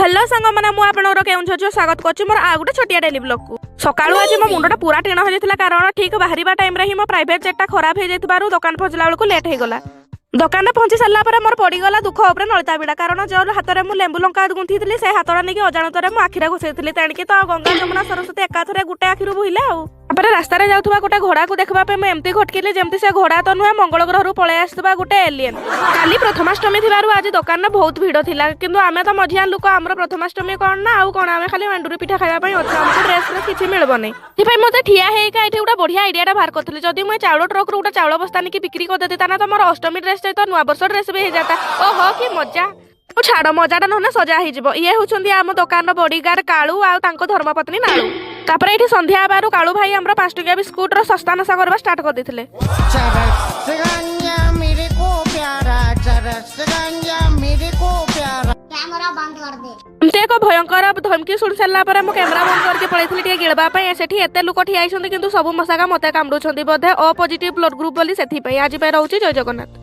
Hello सांग मैंने मुझे केउझर स्वागत कर मोर आ गोटे छोटिया डेली ब्लॉग को सकाळू आज मो मुंडा पूरा टीण हो जाता कारण ठीक बाहर टाइम रे ही मो प्राइवेट जेटा खराब हो जाइबारु दुकान पहुंचला बेलू लेट हो गला। दुकान में पहुंची सारा पर मोर पड़गला दुख उपर नलिता बिड़ा कारण जो हाथ में मुझे लेंबू लंका गुंथी से हाथटा नहीं अजाणत मो आखिरे घुसई तेणिकी तो गंगा जमुना सरस्वती एकाथरे गोटे आखिर बोहिले आपर रास्ता जाऊा गोटे घोड़ा को देखा एमती घटकिली जमी से घोड़ा तो नुहे मंगल ग्रह पलि आसुवा गोटे एलियन। काली प्रथमाष्टमी थिबारु आज दुकान में बहुत भिड़ थिला किंतु आमे तो मझिया लोक आमर प्रथमाष्टमी कौन ना आउ कौन आमे खाली मांडुरी पिठा खाइबा अच्छे ड्रेस किसी मिलबनी मत ठिया होगा ये गोटे बढ़िया आइडियाटा बाहर करी जदि मुझे चाउल ट्रक गोटे चाउल बस्ता नहीं बिक्री करदेती तो मोर अष्टमी ड्रेस सहित नुआ वर्ष ड्रेस भी हो जाता। ओहो कि मजा छाड़ मजाटा ना सजा हो ये हूँ आम दुकान बॉडीगार्ड कालू आ धर्मपत्नी नालू तापर ये संध्या बारू कालू भाई आम 5 टकिया बिस्कुट सस्ता नशा करवा स्टार्ट कर देते। एक भयंकर धमकी शुणी सारा कैमेरा बंद करके पलैली गिड़ापी से एत लोक ठिया किंतु सब मशाका मत कामुड़ बोधे अ पॉजिटिव ब्लड ग्रुप बोली से आज रोचे जय जगन्नाथ।